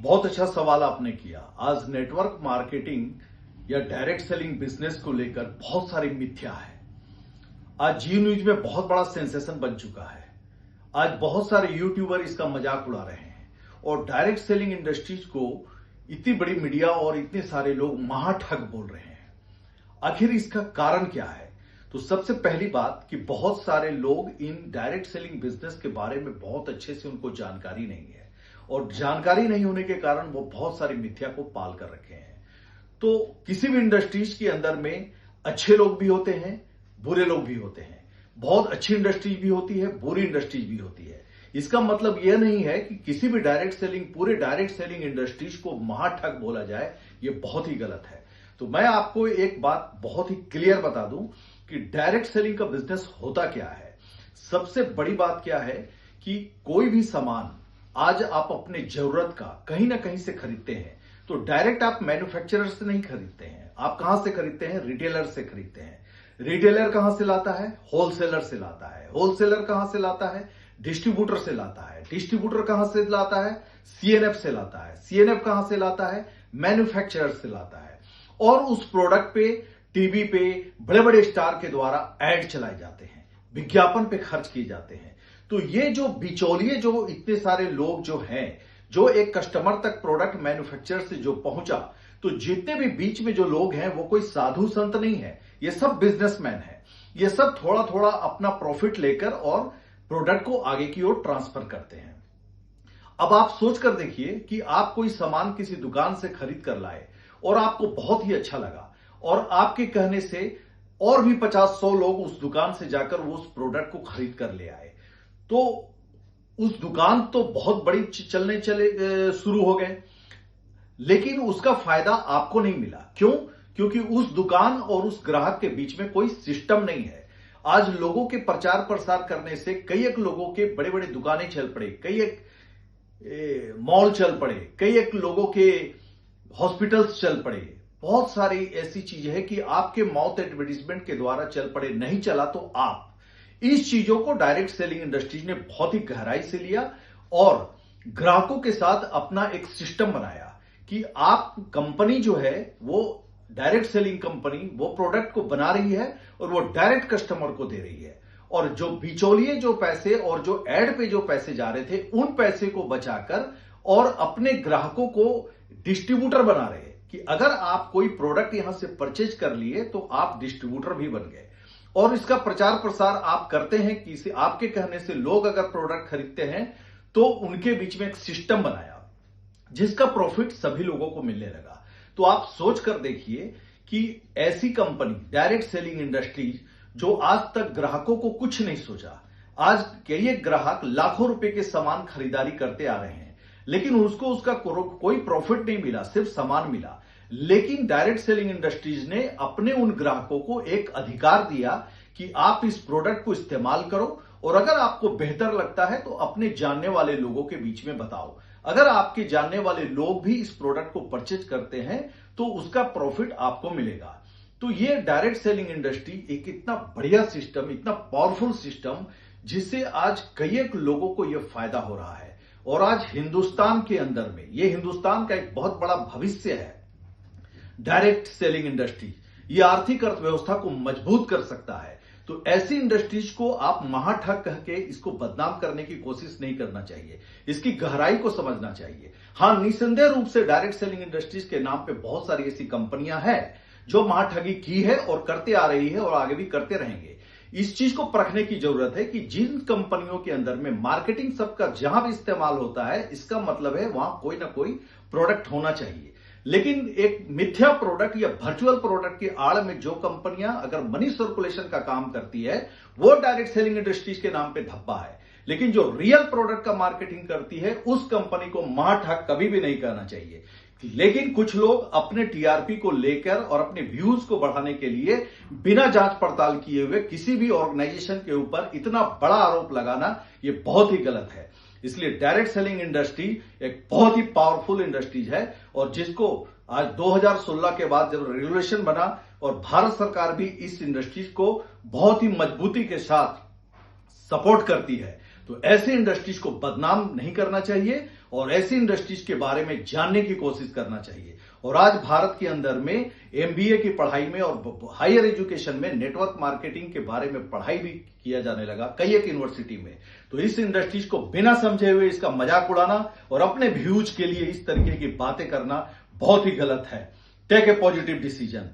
बहुत अच्छा सवाल आपने किया। आज नेटवर्क मार्केटिंग या डायरेक्ट सेलिंग बिजनेस को लेकर बहुत सारी मिथ्या है। आज जी न्यूज में बहुत बड़ा सेंसेशन बन चुका है। आज बहुत सारे यूट्यूबर इसका मजाक उड़ा रहे हैं और डायरेक्ट सेलिंग इंडस्ट्रीज को इतनी बड़ी मीडिया और इतने सारे लोग महाठग बोल रहे हैं। आखिर इसका कारण क्या है? तो सबसे पहली बात कि बहुत सारे लोग इन डायरेक्ट सेलिंग बिजनेस के बारे में बहुत अच्छे से उनको जानकारी नहीं है और जानकारी नहीं होने के कारण वो बहुत सारी मिथ्या को पाल कर रखे हैं। तो किसी भी इंडस्ट्रीज के अंदर में अच्छे लोग भी होते हैं, बुरे लोग भी होते हैं। बहुत अच्छी इंडस्ट्रीज भी होती है, बुरी इंडस्ट्रीज भी होती है। इसका मतलब यह नहीं है कि किसी भी पूरे डायरेक्ट सेलिंग इंडस्ट्रीज को महाठग बोला जाए। यह बहुत ही गलत है। तो मैं आपको एक बात बहुत ही क्लियर बता दूं कि डायरेक्ट सेलिंग का बिजनेस होता क्या है। सबसे बड़ी बात क्या है कि कोई भी सामान आज आप अपने जरूरत का कहीं ना कहीं से खरीदते हैं तो डायरेक्ट आप मैन्युफैक्चरर से नहीं खरीदते हैं। आप कहां से खरीदते हैं? रिटेलर से खरीदते हैं। रिटेलर कहां से लाता है? होलसेलर से लाता है। होलसेलर कहां से लाता है? डिस्ट्रीब्यूटर से लाता है। डिस्ट्रीब्यूटर कहां से लाता है? सीएनएफ से लाता है। सीएनएफ कहां से लाता है? मैन्युफैक्चरर से लाता है। और उस प्रोडक्ट पे टीवी पे बड़े बड़े स्टार के द्वारा एड चलाए जाते हैं, विज्ञापन पे खर्च किए जाते हैं। तो ये जो बिचौलिए जो इतने सारे लोग जो हैं, जो एक कस्टमर तक प्रोडक्ट मैन्युफैक्चरर से जो पहुंचा, तो जितने भी बीच में जो लोग हैं वो कोई साधु संत नहीं है। ये सब बिजनेसमैन है। ये सब थोड़ा थोड़ा अपना प्रॉफिट लेकर और प्रोडक्ट को आगे की ओर ट्रांसफर करते हैं। अब आप सोच कर देखिए कि आप कोई सामान किसी दुकान से खरीद कर लाए और आपको बहुत ही अच्छा लगा और आपके कहने से और भी 50-100 लोग उस दुकान से जाकर वो उस प्रोडक्ट को खरीद कर ले आए, तो उस दुकान तो बहुत बड़ी चलने शुरू हो गए, लेकिन उसका फायदा आपको नहीं मिला। क्यों? क्योंकि उस दुकान और उस ग्राहक के बीच में कोई सिस्टम नहीं है। आज लोगों के प्रचार प्रसार करने से कई एक लोगों के बड़े बड़े दुकानें चल पड़े, कई एक मॉल चल पड़े, कई एक लोगों के हॉस्पिटल्स चल पड़े। बहुत सारी ऐसी चीजें हैं कि आपके माउथ एडवर्टीजमेंट के द्वारा चल पड़े। नहीं चला तो आप इस चीजों को डायरेक्ट सेलिंग इंडस्ट्रीज ने बहुत ही गहराई से लिया और ग्राहकों के साथ अपना एक सिस्टम बनाया कि आप कंपनी जो है वो डायरेक्ट सेलिंग कंपनी वो प्रोडक्ट को बना रही है और वो डायरेक्ट कस्टमर को दे रही है। और जो बिचौलिए जो पैसे और जो एड पे जो पैसे जा रहे थे उन पैसे को बचाकर और अपने ग्राहकों को डिस्ट्रीब्यूटर बना रहे हैं कि अगर आप कोई प्रोडक्ट यहां से परचेज कर लिए तो आप डिस्ट्रीब्यूटर भी बन गए। और इसका प्रचार प्रसार आप करते हैं कि आपके कहने से लोग अगर प्रोडक्ट खरीदते हैं तो उनके बीच में एक सिस्टम बनाया जिसका प्रॉफिट सभी लोगों को मिलने लगा। तो आप सोच कर देखिए कि ऐसी कंपनी डायरेक्ट सेलिंग इंडस्ट्रीज जो आज तक ग्राहकों को कुछ नहीं सोचा, आज कई ग्राहक लाखों रुपए के सामान खरीदारी करते आ रहे हैं लेकिन उसको उसका कोई प्रॉफिट नहीं मिला, सिर्फ सामान मिला। लेकिन डायरेक्ट सेलिंग इंडस्ट्रीज ने अपने उन ग्राहकों को एक अधिकार दिया कि आप इस प्रोडक्ट को इस्तेमाल करो और अगर आपको बेहतर लगता है तो अपने जानने वाले लोगों के बीच में बताओ। अगर आपके जानने वाले लोग भी इस प्रोडक्ट को परचेज करते हैं तो उसका प्रॉफिट आपको मिलेगा। तो ये डायरेक्ट सेलिंग इंडस्ट्री एक इतना बढ़िया सिस्टम, इतना पावरफुल सिस्टम जिससे आज कई एक लोगों को यह फायदा हो रहा है। और आज हिंदुस्तान के अंदर में ये हिंदुस्तान का एक बहुत बड़ा भविष्य है। डायरेक्ट सेलिंग इंडस्ट्री ये आर्थिक अर्थव्यवस्था को मजबूत कर सकता है। तो ऐसी इंडस्ट्रीज को आप महाठग कह के इसको बदनाम करने की कोशिश नहीं करना चाहिए, इसकी गहराई को समझना चाहिए। हां, निसंदेह रूप से डायरेक्ट सेलिंग इंडस्ट्रीज के नाम पे बहुत सारी ऐसी कंपनियां हैं जो महाठगी की है और करते आ रही है और आगे भी करते रहेंगे। इस चीज को परखने की जरूरत है कि जिन कंपनियों के अंदर में मार्केटिंग सबका जहां भी इस्तेमाल होता है, इसका मतलब है वहां कोई ना कोई प्रोडक्ट होना चाहिए। लेकिन एक मिथ्या प्रोडक्ट या वर्चुअल प्रोडक्ट की आड़ में जो कंपनियां अगर मनी सर्कुलेशन का काम करती है वो डायरेक्ट सेलिंग इंडस्ट्रीज के नाम पे धब्बा है। लेकिन जो रियल प्रोडक्ट का मार्केटिंग करती है उस कंपनी को महाठग कभी भी नहीं करना चाहिए। लेकिन कुछ लोग अपने टीआरपी को लेकर और अपने व्यूज को बढ़ाने के लिए बिना जांच पड़ताल किए हुए किसी भी ऑर्गेनाइजेशन के ऊपर इतना बड़ा आरोप लगाना यह बहुत ही गलत है। इसलिए डायरेक्ट सेलिंग इंडस्ट्री एक बहुत ही पावरफुल इंडस्ट्रीज है और जिसको आज 2016 के बाद जब रेगुलेशन बना और भारत सरकार भी इस इंडस्ट्रीज को बहुत ही मजबूती के साथ सपोर्ट करती है, तो ऐसे इंडस्ट्रीज को बदनाम नहीं करना चाहिए और ऐसी इंडस्ट्रीज के बारे में जानने की कोशिश करना चाहिए। और आज भारत के अंदर में एमबीए की पढ़ाई में और हायर एजुकेशन में नेटवर्क मार्केटिंग के बारे में पढ़ाई भी किया जाने लगा कई एक यूनिवर्सिटी में। तो इस इंडस्ट्रीज को बिना समझे हुए इसका मजाक उड़ाना और अपने व्यूज के लिए इस तरीके की बातें करना बहुत ही गलत है। Take a positive decision.